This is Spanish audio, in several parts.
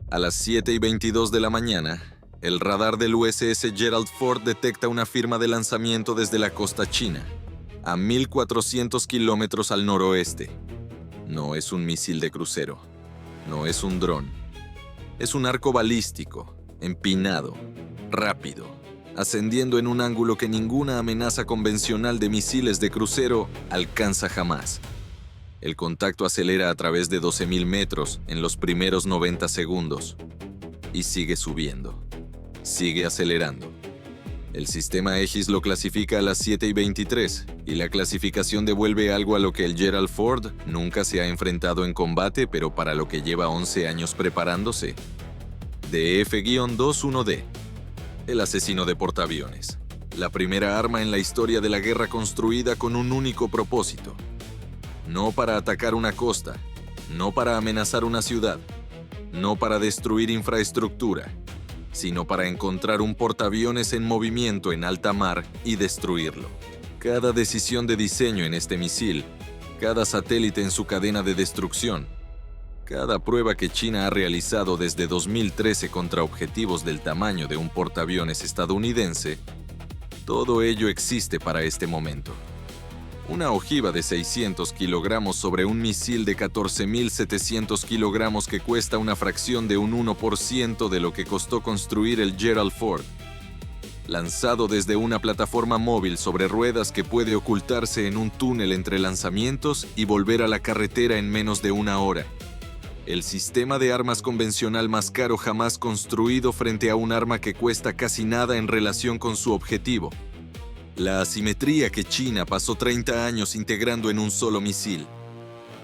A las 7:22 de la mañana, el radar del USS Gerald Ford detecta una firma de lanzamiento desde la costa china, a 1.400 kilómetros al noroeste. No es un misil de crucero, no es un dron. Es un arco balístico, empinado, rápido, ascendiendo en un ángulo que ninguna amenaza convencional de misiles de crucero alcanza jamás. El contacto acelera a través de 12.000 metros en los primeros 90 segundos. Y sigue subiendo. Sigue acelerando. El sistema Aegis lo clasifica a las 7:23 y la clasificación devuelve algo a lo que el Gerald Ford nunca se ha enfrentado en combate, pero para lo que lleva 11 años preparándose. DF-21D. El asesino de portaaviones. La primera arma en la historia de la guerra construida con un único propósito. No para atacar una costa, no para amenazar una ciudad, no para destruir infraestructura, sino para encontrar un portaaviones en movimiento en alta mar y destruirlo. Cada decisión de diseño en este misil, cada satélite en su cadena de destrucción, cada prueba que China ha realizado desde 2013 contra objetivos del tamaño de un portaaviones estadounidense, todo ello existe para este momento. Una ojiva de 600 kilogramos sobre un misil de 14.700 kilogramos que cuesta una fracción de un 1% de lo que costó construir el Gerald Ford. Lanzado desde una plataforma móvil sobre ruedas que puede ocultarse en un túnel entre lanzamientos y volver a la carretera en menos de una hora. El sistema de armas convencional más caro jamás construido frente a un arma que cuesta casi nada en relación con su objetivo. La asimetría que China pasó 30 años integrando en un solo misil.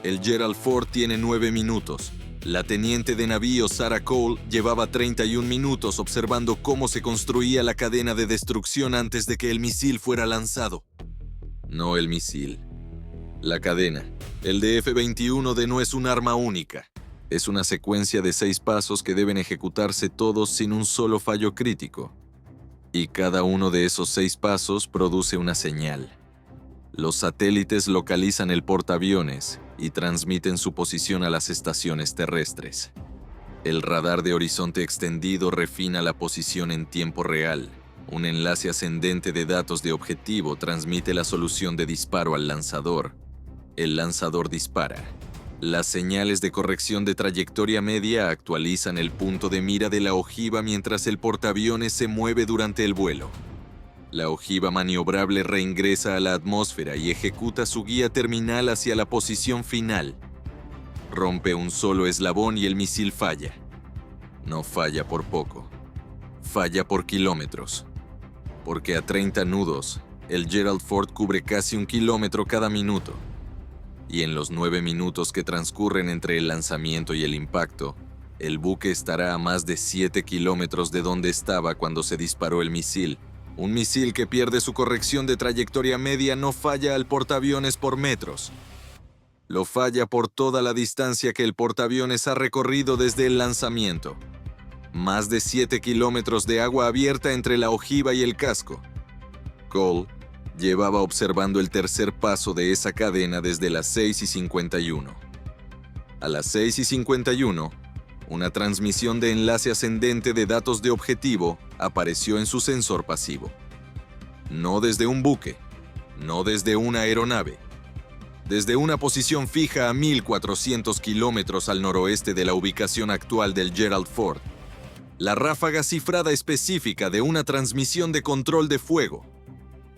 El Gerald Ford tiene 9 minutos. La teniente de navío Sarah Cole llevaba 31 minutos observando cómo se construía la cadena de destrucción antes de que el misil fuera lanzado. No el misil. La cadena. El DF-21D no es un arma única. Es una secuencia de 6 pasos que deben ejecutarse todos sin un solo fallo crítico. Y cada uno de esos 6 pasos produce una señal. Los satélites localizan el portaaviones y transmiten su posición a las estaciones terrestres. El radar de horizonte extendido refina la posición en tiempo real. Un enlace ascendente de datos de objetivo transmite la solución de disparo al lanzador. El lanzador dispara. Las señales de corrección de trayectoria media actualizan el punto de mira de la ojiva mientras el portaaviones se mueve durante el vuelo. La ojiva maniobrable reingresa a la atmósfera y ejecuta su guía terminal hacia la posición final. Rompe un solo eslabón y el misil falla. No falla por poco. Falla por kilómetros. Porque a 30 nudos, el Gerald Ford cubre casi 1 kilómetro cada minuto. Y en los 9 minutos que transcurren entre el lanzamiento y el impacto, el buque estará a más de 7 kilómetros de donde estaba cuando se disparó el misil. Un misil que pierde su corrección de trayectoria media no falla al portaaviones por metros. Lo falla por toda la distancia que el portaaviones ha recorrido desde el lanzamiento. Más de 7 kilómetros de agua abierta entre la ojiva y el casco. Cole llevaba observando el tercer paso de esa cadena desde las 6:51. A las 6:51, una transmisión de enlace ascendente de datos de objetivo apareció en su sensor pasivo. No desde un buque, no desde una aeronave. Desde una posición fija a 1.400 kilómetros al noroeste de la ubicación actual del Gerald Ford. La ráfaga cifrada específica de una transmisión de control de fuego.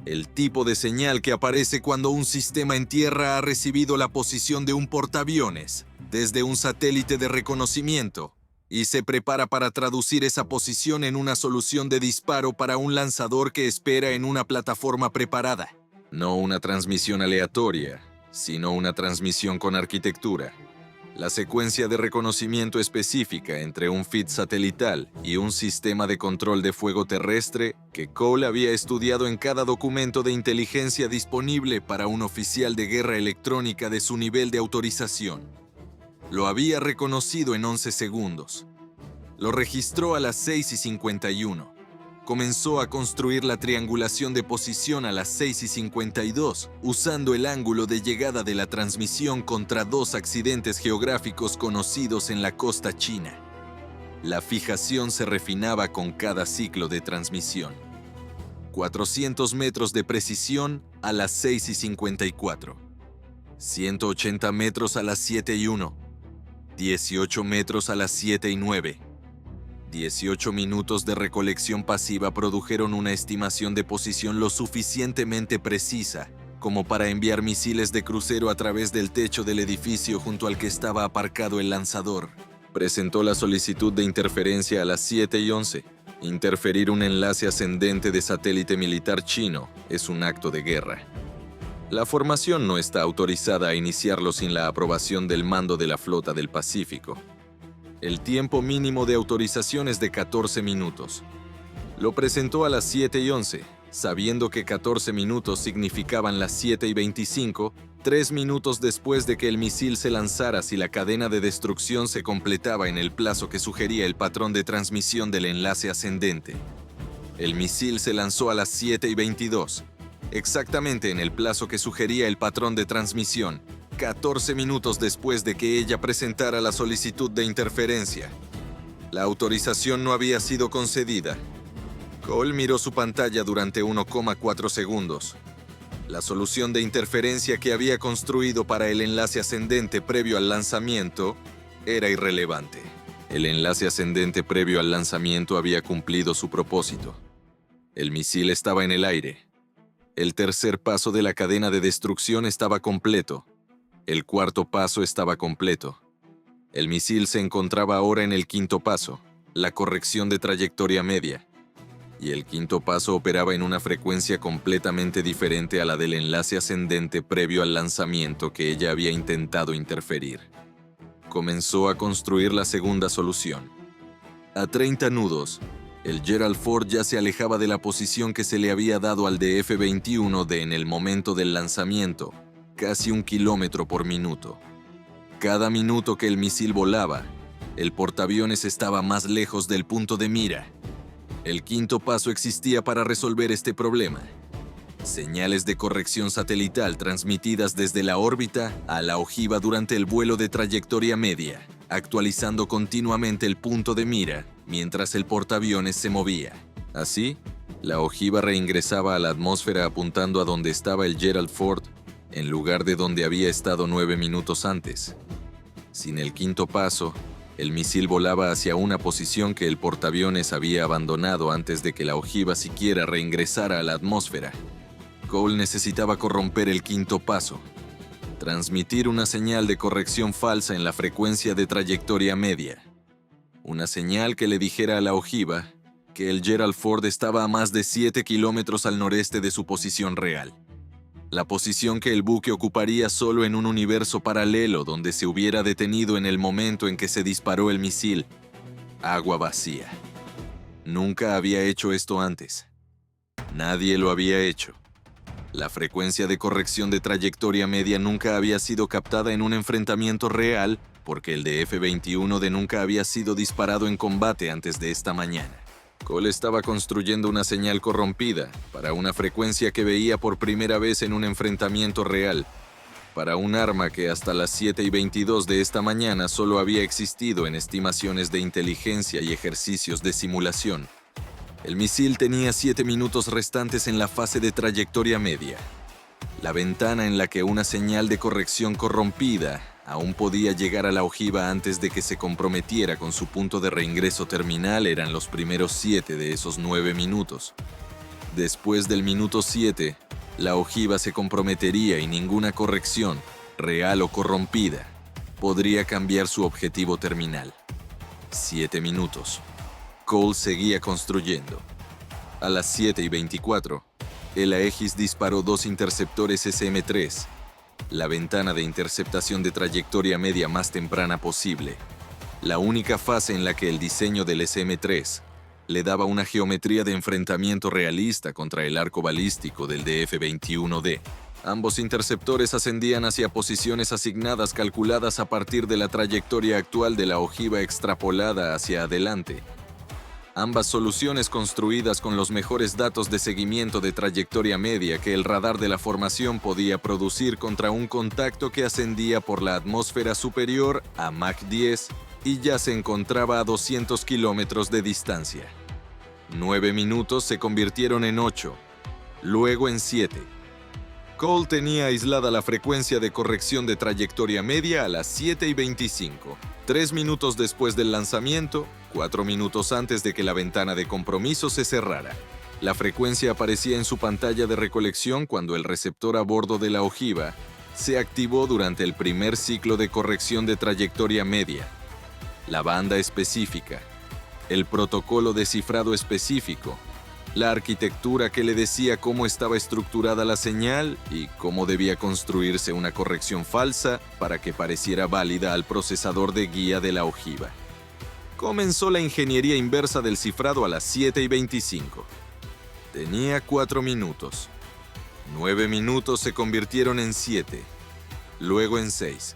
El tipo de señal que aparece cuando un sistema en tierra ha recibido la posición de un portaaviones desde un satélite de reconocimiento y se prepara para traducir esa posición en una solución de disparo para un lanzador que espera en una plataforma preparada. No una transmisión aleatoria, sino una transmisión con arquitectura. La secuencia de reconocimiento específica entre un feed satelital y un sistema de control de fuego terrestre que Cole había estudiado en cada documento de inteligencia disponible para un oficial de guerra electrónica de su nivel de autorización. Lo había reconocido en 11 segundos. Lo registró a las 6:51. Comenzó a construir la triangulación de posición a las 6:52, usando el ángulo de llegada de la transmisión contra 2 accidentes geográficos conocidos en la costa china. La fijación se refinaba con cada ciclo de transmisión. 400 metros de precisión a las 6:54. 180 metros a las 7:01. 18 metros a las 7:09. 18 minutos de recolección pasiva produjeron una estimación de posición lo suficientemente precisa como para enviar misiles de crucero a través del techo del edificio junto al que estaba aparcado el lanzador. Presentó la solicitud de interferencia a las 7:11. Interferir un enlace ascendente de satélite militar chino es un acto de guerra. La formación no está autorizada a iniciarlo sin la aprobación del mando de la Flota del Pacífico. El tiempo mínimo de autorización es de 14 minutos. Lo presentó a las 7:11, sabiendo que 14 minutos significaban las 7:25, 3 minutos después de que el misil se lanzara si la cadena de destrucción se completaba en el plazo que sugería el patrón de transmisión del enlace ascendente. El misil se lanzó a las 7:22, exactamente en el plazo que sugería el patrón de transmisión, 14 minutos después de que ella presentara la solicitud de interferencia. La autorización no había sido concedida. Cole miró su pantalla durante 1,4 segundos. La solución de interferencia que había construido para el enlace ascendente previo al lanzamiento era irrelevante. El enlace ascendente previo al lanzamiento había cumplido su propósito. El misil estaba en el aire. El tercer paso de la cadena de destrucción estaba completo. El cuarto paso estaba completo. El misil se encontraba ahora en el quinto paso, la corrección de trayectoria media. Y el quinto paso operaba en una frecuencia completamente diferente a la del enlace ascendente previo al lanzamiento que ella había intentado interferir. Comenzó a construir la segunda solución. A 30 nudos, el Gerald Ford ya se alejaba de la posición que se le había dado al DF-21D en el momento del lanzamiento, casi 1 kilómetro por minuto. Cada minuto que el misil volaba, el portaaviones estaba más lejos del punto de mira. El quinto paso existía para resolver este problema. Señales de corrección satelital transmitidas desde la órbita a la ojiva durante el vuelo de trayectoria media, actualizando continuamente el punto de mira mientras el portaaviones se movía. Así, la ojiva reingresaba a la atmósfera apuntando a donde estaba el Gerald Ford, en lugar de donde había estado 9 minutos antes. Sin el quinto paso, el misil volaba hacia una posición que el portaaviones había abandonado antes de que la ojiva siquiera reingresara a la atmósfera. Cole necesitaba corromper el quinto paso, transmitir una señal de corrección falsa en la frecuencia de trayectoria media. Una señal que le dijera a la ojiva que el Gerald Ford estaba a más de 7 kilómetros al noreste de su posición real. La posición que el buque ocuparía solo en un universo paralelo donde se hubiera detenido en el momento en que se disparó el misil. Agua vacía. Nunca había hecho esto antes. Nadie lo había hecho. La frecuencia de corrección de trayectoria media nunca había sido captada en un enfrentamiento real porque el DF-21D nunca había sido disparado en combate antes de esta mañana. Cole estaba construyendo una señal corrompida para una frecuencia que veía por primera vez en un enfrentamiento real, para un arma que hasta las 7:22 de esta mañana solo había existido en estimaciones de inteligencia y ejercicios de simulación. El misil tenía 7 minutos restantes en la fase de trayectoria media. La ventana en la que una señal de corrección corrompida aún podía llegar a la ojiva antes de que se comprometiera con su punto de reingreso terminal eran los primeros 7 de esos 9 minutos. Después del minuto 7, la ojiva se comprometería y ninguna corrección, real o corrompida, podría cambiar su objetivo terminal. 7 minutos. Cole seguía construyendo. A las 7:24, el Aegis disparó 2 interceptores SM-3, la ventana de interceptación de trayectoria media más temprana posible, la única fase en la que el diseño del SM-3 le daba una geometría de enfrentamiento realista contra el arco balístico del DF-21D. Ambos interceptores ascendían hacia posiciones asignadas calculadas a partir de la trayectoria actual de la ojiva extrapolada hacia adelante. Ambas soluciones construidas con los mejores datos de seguimiento de trayectoria media que el radar de la formación podía producir contra un contacto que ascendía por la atmósfera superior a Mach 10 y ya se encontraba a 200 kilómetros de distancia. 9 minutos se convirtieron en 8, luego en 7. Cole tenía aislada la frecuencia de corrección de trayectoria media a las 7:25, 3 minutos después del lanzamiento, 4 minutos antes de que la ventana de compromiso se cerrara. La frecuencia aparecía en su pantalla de recolección cuando el receptor a bordo de la ojiva se activó durante el primer ciclo de corrección de trayectoria media. La banda específica, el protocolo de cifrado específico, la arquitectura que le decía cómo estaba estructurada la señal y cómo debía construirse una corrección falsa para que pareciera válida al procesador de guía de la ojiva. Comenzó la ingeniería inversa del cifrado a las 7:25. Tenía 4 minutos. 9 minutos se convirtieron en 7, luego en 6.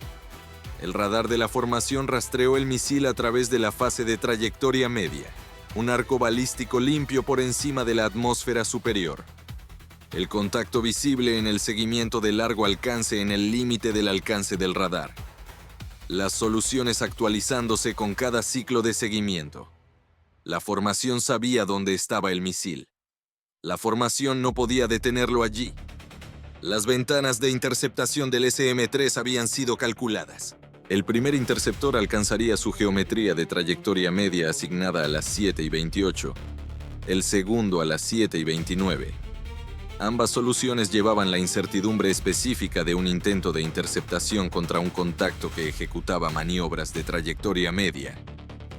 El radar de la formación rastreó el misil a través de la fase de trayectoria media, un arco balístico limpio por encima de la atmósfera superior. El contacto visible en el seguimiento de largo alcance en el límite del alcance del radar. Las soluciones actualizándose con cada ciclo de seguimiento. La formación sabía dónde estaba el misil. La formación no podía detenerlo allí. Las ventanas de interceptación del SM-3 habían sido calculadas. El primer interceptor alcanzaría su geometría de trayectoria media asignada a las 7:28, el segundo a las 7:29. Ambas soluciones llevaban la incertidumbre específica de un intento de interceptación contra un contacto que ejecutaba maniobras de trayectoria media.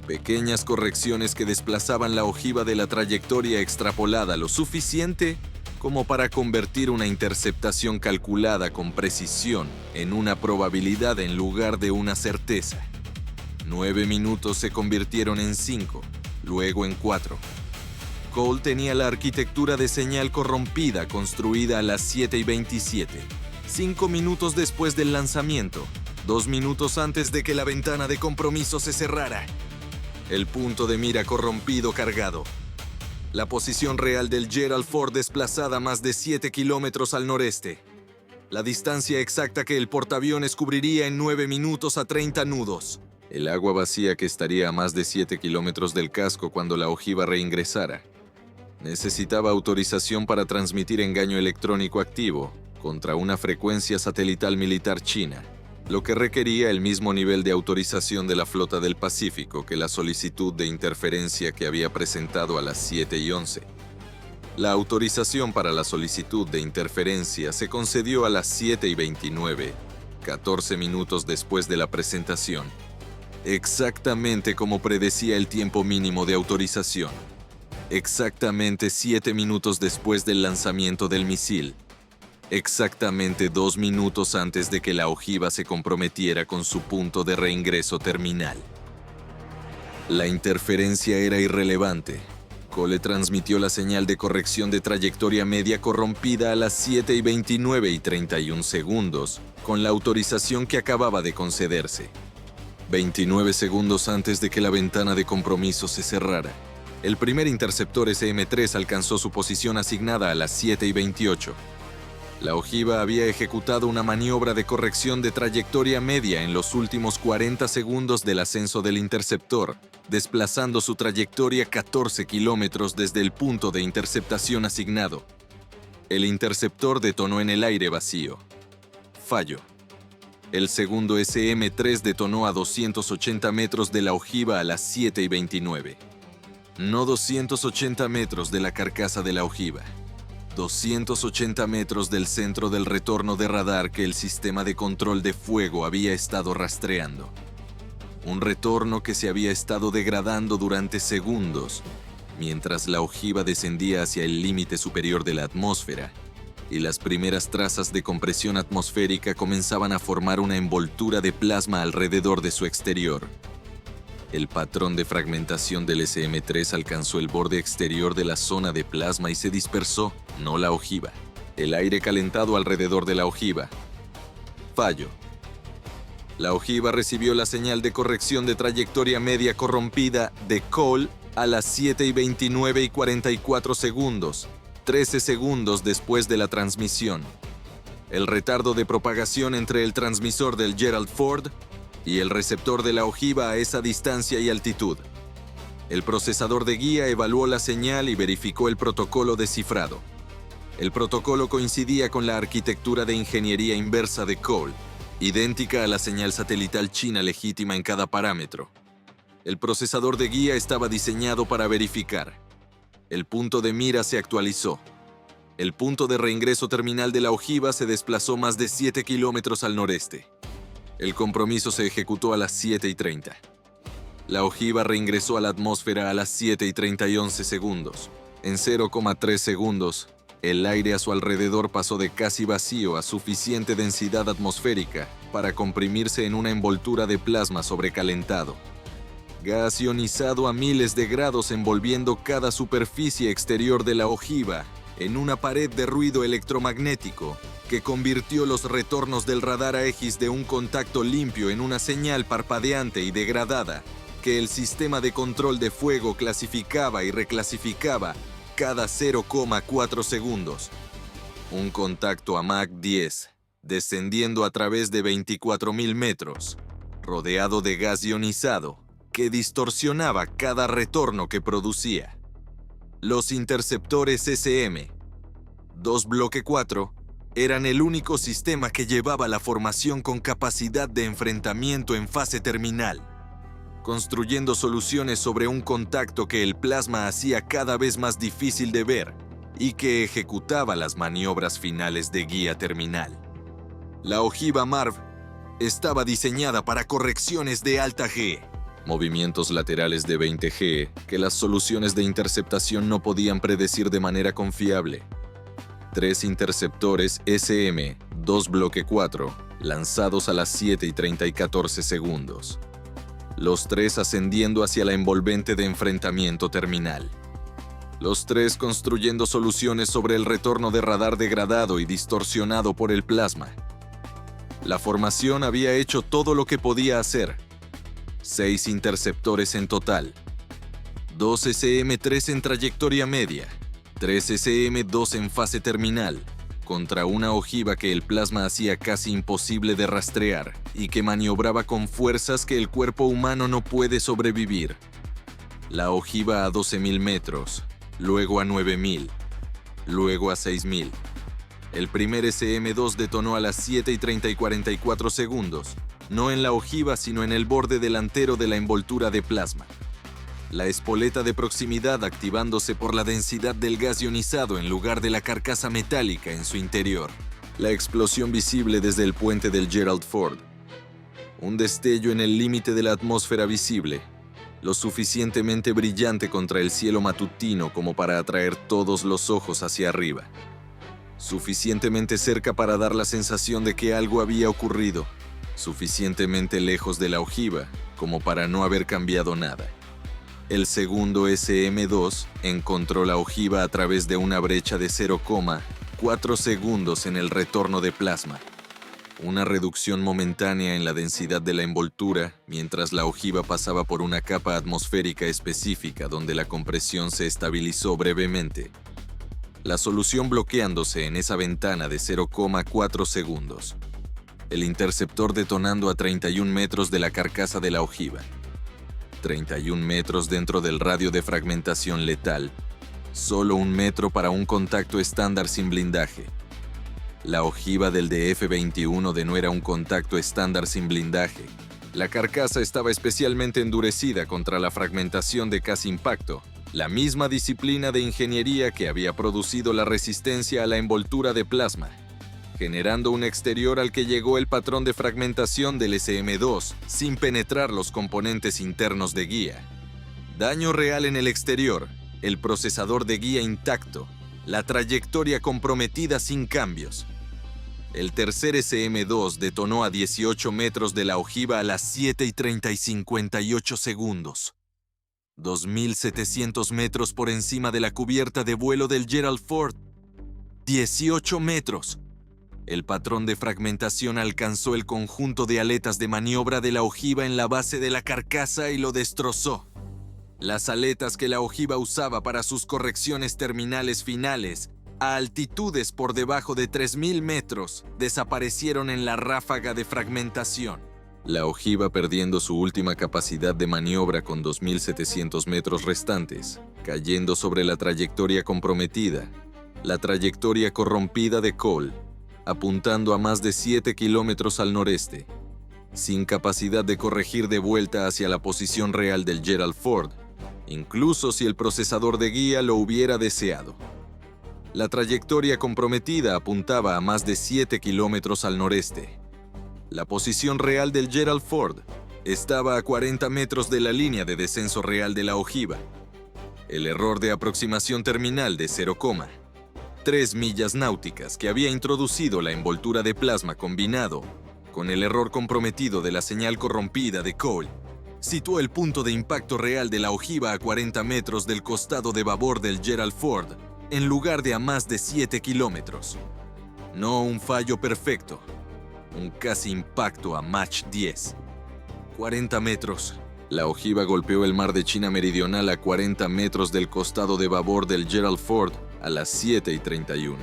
Pequeñas correcciones que desplazaban la ojiva de la trayectoria extrapolada lo suficiente como para convertir una interceptación calculada con precisión en una probabilidad en lugar de una certeza. 9 minutos se convirtieron en 5, luego en 4. Cole tenía la arquitectura de señal corrompida construida a las 7:27, 5 minutos después del lanzamiento, 2 minutos antes de que la ventana de compromiso se cerrara. El punto de mira corrompido cargado. La posición real del Gerald Ford desplazada más de 7 kilómetros al noreste. La distancia exacta que el portaaviones cubriría en 9 minutos a 30 nudos. El agua vacía que estaría a más de 7 kilómetros del casco cuando la ojiva reingresara. Necesitaba autorización para transmitir engaño electrónico activo contra una frecuencia satelital militar china, lo que requería el mismo nivel de autorización de la Flota del Pacífico que la solicitud de interferencia que había presentado a las 7:11. La autorización para la solicitud de interferencia se concedió a las 7:29, 14 minutos después de la presentación, exactamente como predecía el tiempo mínimo de autorización, exactamente 7 minutos después del lanzamiento del misil. Exactamente 2 minutos antes de que la ojiva se comprometiera con su punto de reingreso terminal. La interferencia era irrelevante. Cole transmitió la señal de corrección de trayectoria media corrompida a las 7:29:31 segundos, con la autorización que acababa de concederse. 29 segundos antes de que la ventana de compromiso se cerrara, el primer interceptor SM-3 alcanzó su posición asignada a las 7:28. La ojiva había ejecutado una maniobra de corrección de trayectoria media en los últimos 40 segundos del ascenso del interceptor, desplazando su trayectoria 14 kilómetros desde el punto de interceptación asignado. El interceptor detonó en el aire vacío. Fallo. El segundo SM-3 detonó a 280 metros de la ojiva a las 7:29. No 280 metros de la carcasa de la ojiva. 280 metros del centro del retorno de radar que el sistema de control de fuego había estado rastreando. Un retorno que se había estado degradando durante segundos, mientras la ojiva descendía hacia el límite superior de la atmósfera, y las primeras trazas de compresión atmosférica comenzaban a formar una envoltura de plasma alrededor de su exterior. El patrón de fragmentación del SM-3 alcanzó el borde exterior de la zona de plasma y se dispersó, no la ojiva. El aire calentado alrededor de la ojiva. Fallo. La ojiva recibió la señal de corrección de trayectoria media corrompida de Cole a las 7:29:44 segundos, 13 segundos después de la transmisión. El retardo de propagación entre el transmisor del Gerald Ford y el receptor de la ojiva a esa distancia y altitud. El procesador de guía evaluó la señal y verificó el protocolo descifrado. El protocolo coincidía con la arquitectura de ingeniería inversa de Cole, idéntica a la señal satelital china legítima en cada parámetro. El procesador de guía estaba diseñado para verificar. El punto de mira se actualizó. El punto de reingreso terminal de la ojiva se desplazó más de 7 kilómetros al noreste. El compromiso se ejecutó a las 7:30. La ojiva reingresó a la atmósfera a las 7:30 y 11 segundos. En 0,3 segundos, el aire a su alrededor pasó de casi vacío a suficiente densidad atmosférica para comprimirse en una envoltura de plasma sobrecalentado. Gas ionizado a miles de grados envolviendo cada superficie exterior de la ojiva en una pared de ruido electromagnético que convirtió los retornos del radar Aegis de un contacto limpio en una señal parpadeante y degradada que el sistema de control de fuego clasificaba y reclasificaba cada 0,4 segundos. Un contacto a Mach 10, descendiendo a través de 24.000 metros, rodeado de gas ionizado, que distorsionaba cada retorno que producía. Los interceptores SM-2 Bloque 4 eran el único sistema que llevaba la formación con capacidad de enfrentamiento en fase terminal, construyendo soluciones sobre un contacto que el plasma hacía cada vez más difícil de ver y que ejecutaba las maniobras finales de guía terminal. La ojiva MARV estaba diseñada para correcciones de alta G, movimientos laterales de 20 G que las soluciones de interceptación no podían predecir de manera confiable. 3 interceptores SM-2 Bloque 4 lanzados a las 7:30 y 14 segundos. Los 3 ascendiendo hacia la envolvente de enfrentamiento terminal. Los 3 construyendo soluciones sobre el retorno de radar degradado y distorsionado por el plasma. La formación había hecho todo lo que podía hacer. 6 interceptores en total. 2 SM-3 en trayectoria media. 3 SM-2 en fase terminal, contra una ojiva que el plasma hacía casi imposible de rastrear y que maniobraba con fuerzas que el cuerpo humano no puede sobrevivir. La ojiva a 12.000 metros, luego a 9.000, luego a 6.000. El primer SM-2 detonó a las 7:30 y 44 segundos, no en la ojiva sino en el borde delantero de la envoltura de plasma. La espoleta de proximidad activándose por la densidad del gas ionizado en lugar de la carcasa metálica en su interior. La explosión visible desde el puente del Gerald Ford. Un destello en el límite de la atmósfera visible, lo suficientemente brillante contra el cielo matutino como para atraer todos los ojos hacia arriba. Suficientemente cerca para dar la sensación de que algo había ocurrido, suficientemente lejos de la ojiva como para no haber cambiado nada. El segundo SM-2 encontró la ojiva a través de una brecha de 0,4 segundos en el retorno de plasma. Una reducción momentánea en la densidad de la envoltura mientras la ojiva pasaba por una capa atmosférica específica donde la compresión se estabilizó brevemente. La solución bloqueándose en esa ventana de 0,4 segundos. El interceptor detonando a 31 metros de la carcasa de la ojiva. 31 metros dentro del radio de fragmentación letal. Solo 1 metro para un contacto estándar sin blindaje. La ojiva del DF-21 no era un contacto estándar sin blindaje. La carcasa estaba especialmente endurecida contra la fragmentación de casi impacto, la misma disciplina de ingeniería que había producido la resistencia a la envoltura de plasma, generando un exterior al que llegó el patrón de fragmentación del SM-2 sin penetrar los componentes internos de guía. Daño real en el exterior, el procesador de guía intacto, la trayectoria comprometida sin cambios. El tercer SM-2 detonó a 18 metros de la ojiva a las 7:30 y 58 segundos. 2.700 metros por encima de la cubierta de vuelo del Gerald Ford. 18 metros. El patrón de fragmentación alcanzó el conjunto de aletas de maniobra de la ojiva en la base de la carcasa y lo destrozó. Las aletas que la ojiva usaba para sus correcciones terminales finales, a altitudes por debajo de 3.000 metros, desaparecieron en la ráfaga de fragmentación. la ojiva perdiendo su última capacidad de maniobra con 2.700 metros restantes, cayendo sobre la trayectoria comprometida, la trayectoria corrompida de Cole, apuntando a más de 7 kilómetros al noreste, sin capacidad de corregir de vuelta hacia la posición real del Gerald Ford, incluso si el procesador de guía lo hubiera deseado. La trayectoria comprometida apuntaba a más de 7 kilómetros al noreste. La posición real del Gerald Ford estaba a 40 metros de la línea de descenso real de la ojiva. El error de aproximación terminal de 0,3 millas náuticas que había introducido la envoltura de plasma combinado con el error comprometido de la señal corrompida de Cole situó el punto de impacto real de la ojiva a 40 metros del costado de babor del Gerald Ford, en lugar de a más de 7 kilómetros. No un fallo perfecto, un casi impacto a Mach 10. 40 metros. La ojiva golpeó el mar de China Meridional a 40 metros del costado de babor del Gerald Ford a las 7:31.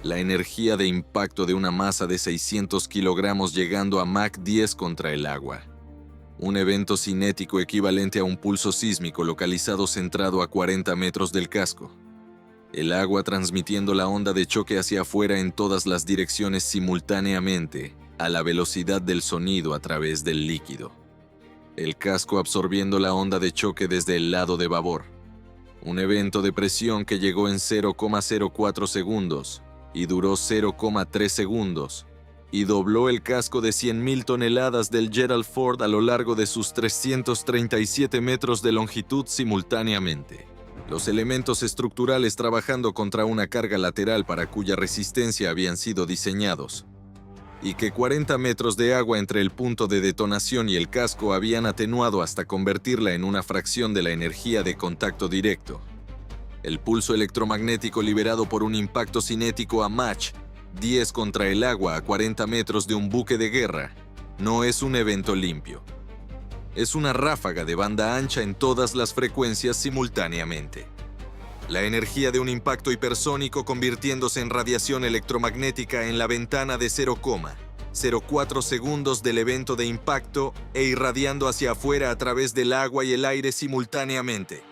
La energía de impacto de una masa de 600 kilogramos llegando a Mach 10 contra el agua. Un evento cinético equivalente a un pulso sísmico localizado centrado a 40 metros del casco. El agua transmitiendo la onda de choque hacia afuera en todas las direcciones simultáneamente, a la velocidad del sonido a través del líquido. El casco absorbiendo la onda de choque desde el lado de babor. Un evento de presión que llegó en 0,04 segundos y duró 0,3 segundos, y dobló el casco de 100.000 toneladas del Gerald Ford a lo largo de sus 337 metros de longitud simultáneamente. Los elementos estructurales trabajando contra una carga lateral para cuya resistencia habían sido diseñados, y que 40 metros de agua entre el punto de detonación y el casco habían atenuado hasta convertirla en una fracción de la energía de contacto directo. El pulso electromagnético liberado por un impacto cinético a Mach 10 contra el agua a 40 metros de un buque de guerra no es un evento limpio. Es una ráfaga de banda ancha en todas las frecuencias simultáneamente. La energía de un impacto hipersónico convirtiéndose en radiación electromagnética en la ventana de 0,04 segundos del evento de impacto e irradiando hacia afuera a través del agua y el aire simultáneamente.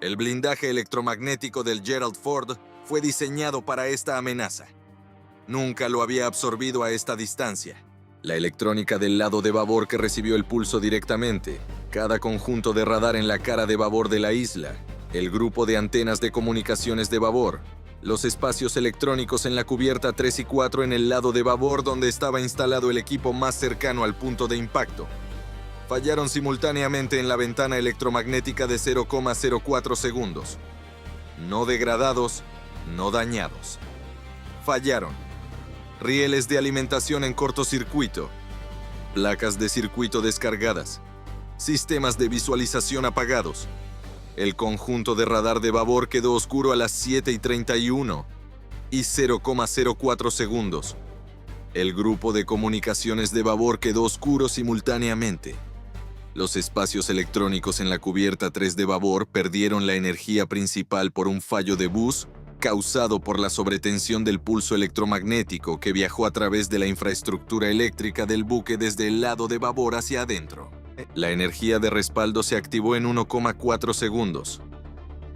El blindaje electromagnético del Gerald Ford fue diseñado para esta amenaza. Nunca lo había absorbido a esta distancia. La electrónica del lado de babor que recibió el pulso directamente, cada conjunto de radar en la cara de babor de la isla, el grupo de antenas de comunicaciones de babor, los espacios electrónicos en la cubierta 3 y 4 en el lado de babor donde estaba instalado el equipo más cercano al punto de impacto. Fallaron simultáneamente en la ventana electromagnética de 0,04 segundos. No degradados, no dañados. Fallaron. Rieles de alimentación en cortocircuito, placas de circuito descargadas, sistemas de visualización apagados. El conjunto de radar de babor quedó oscuro a las 7:31 y 0,04 segundos. El grupo de comunicaciones de babor quedó oscuro simultáneamente. Los espacios electrónicos en la cubierta 3 de babor perdieron la energía principal por un fallo de bus causado por la sobretensión del pulso electromagnético que viajó a través de la infraestructura eléctrica del buque desde el lado de babor hacia adentro. La energía de respaldo se activó en 1,4 segundos.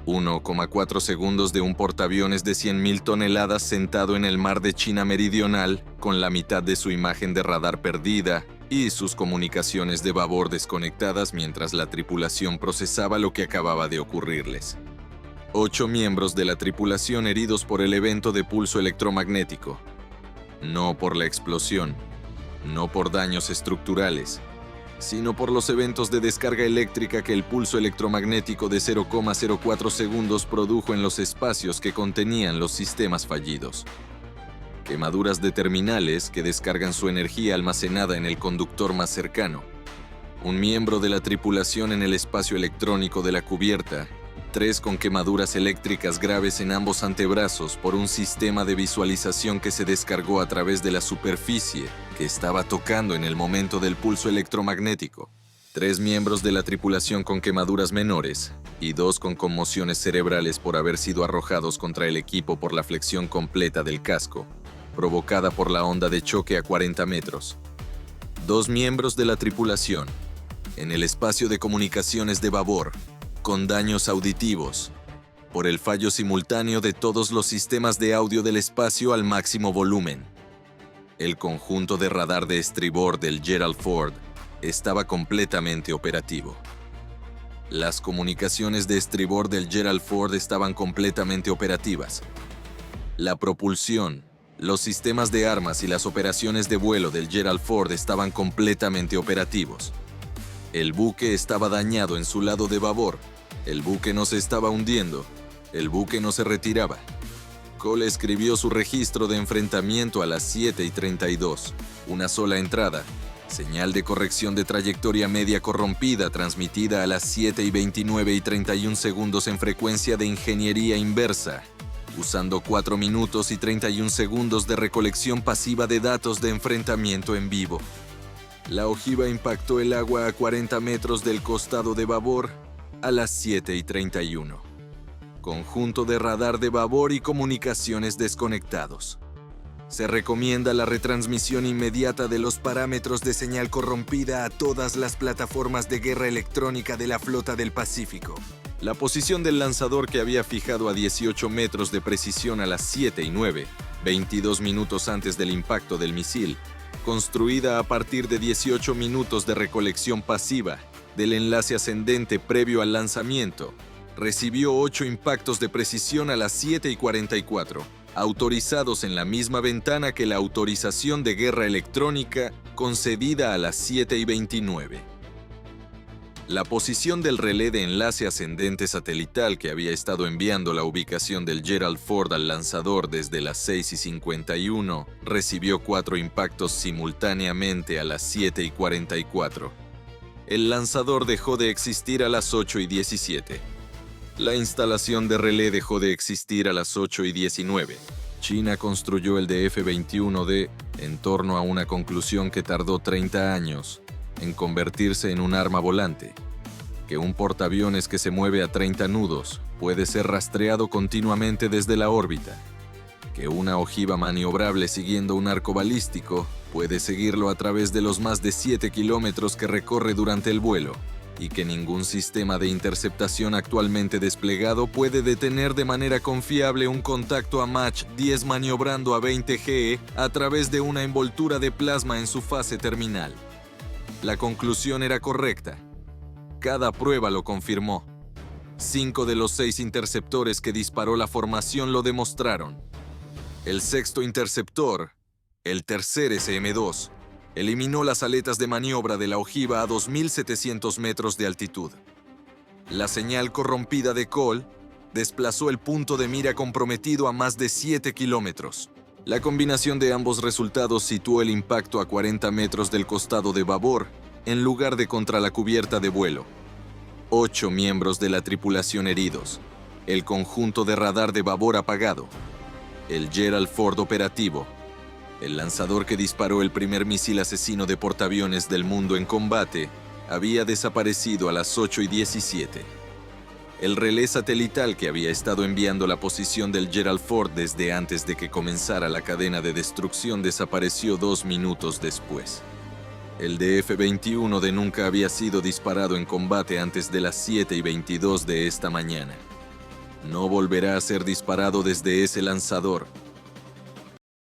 1,4 segundos de un portaaviones de 100.000 toneladas sentado en el mar de China Meridional, con la mitad de su imagen de radar perdida y sus comunicaciones de babor desconectadas mientras la tripulación procesaba lo que acababa de ocurrirles. 8 miembros de la tripulación heridos por el evento de pulso electromagnético. No por la explosión, no por daños estructurales, sino por los eventos de descarga eléctrica que el pulso electromagnético de 0,04 segundos produjo en los espacios que contenían los sistemas fallidos. Quemaduras de terminales que descargan su energía almacenada en el conductor más cercano. Un miembro de la tripulación en el espacio electrónico de la cubierta. 3 con quemaduras eléctricas graves en ambos antebrazos por un sistema de visualización que se descargó a través de la superficie que estaba tocando en el momento del pulso electromagnético. 3 miembros de la tripulación con quemaduras menores y 2 con conmociones cerebrales por haber sido arrojados contra el equipo por la flexión completa del casco, provocada por la onda de choque a 40 metros. 2 miembros de la tripulación, en el espacio de comunicaciones de babor, con daños auditivos, por el fallo simultáneo de todos los sistemas de audio del espacio al máximo volumen. El conjunto de radar de estribor del Gerald Ford estaba completamente operativo. Las comunicaciones de estribor del Gerald Ford estaban completamente operativas. La propulsión, los sistemas de armas y las operaciones de vuelo del Gerald Ford estaban completamente operativos. El buque estaba dañado en su lado de babor. El buque no se estaba hundiendo. El buque no se retiraba. Cole escribió su registro de enfrentamiento a las 7:32. Una sola entrada. Señal de corrección de trayectoria media corrompida transmitida a las 7:29 y 31 segundos en frecuencia de ingeniería inversa, usando 4 minutos y 31 segundos de recolección pasiva de datos de enfrentamiento en vivo. La ojiva impactó el agua a 40 metros del costado de babor a las 7:31. Conjunto de radar de babor y comunicaciones desconectados. Se recomienda la retransmisión inmediata de los parámetros de señal corrompida a todas las plataformas de guerra electrónica de la Flota del Pacífico. La posición del lanzador, que había fijado a 18 metros de precisión a las 7:09, 22 minutos antes del impacto del misil, construida a partir de 18 minutos de recolección pasiva del enlace ascendente previo al lanzamiento, recibió 8 impactos de precisión a las 7:44, autorizados en la misma ventana que la autorización de guerra electrónica concedida a las 7:29. La posición del relé de enlace ascendente satelital, que había estado enviando la ubicación del Gerald Ford al lanzador desde las 6:51, recibió 4 impactos simultáneamente a las 7:44. El lanzador dejó de existir a las 8:17. La instalación de relé dejó de existir a las 8:19. China construyó el DF-21D en torno a una conclusión que tardó 30 años en convertirse en un arma volante, que un portaaviones que se mueve a 30 nudos puede ser rastreado continuamente desde la órbita, que una ojiva maniobrable siguiendo un arco balístico puede seguirlo a través de los más de 7 kilómetros que recorre durante el vuelo, y que ningún sistema de interceptación actualmente desplegado puede detener de manera confiable un contacto a Mach 10 maniobrando a 20 GE a través de una envoltura de plasma en su fase terminal. La conclusión era correcta. Cada prueba lo confirmó. 5 de los 6 interceptores que disparó la formación lo demostraron. El sexto interceptor, el tercer SM-2, eliminó las aletas de maniobra de la ojiva a 2.700 metros de altitud. La señal corrompida de Cole desplazó el punto de mira comprometido a más de 7 kilómetros. La combinación de ambos resultados situó el impacto a 40 metros del costado de babor, en lugar de contra la cubierta de vuelo. 8 miembros de la tripulación heridos. El conjunto de radar de babor apagado. El Gerald Ford operativo. El lanzador que disparó el primer misil asesino de portaaviones del mundo en combate había desaparecido a las 8:17. El relé satelital que había estado enviando la posición del Gerald Ford desde antes de que comenzara la cadena de destrucción desapareció 2 minutos después. El DF-21D nunca había sido disparado en combate antes de las 7:22 de esta mañana. No volverá a ser disparado desde ese lanzador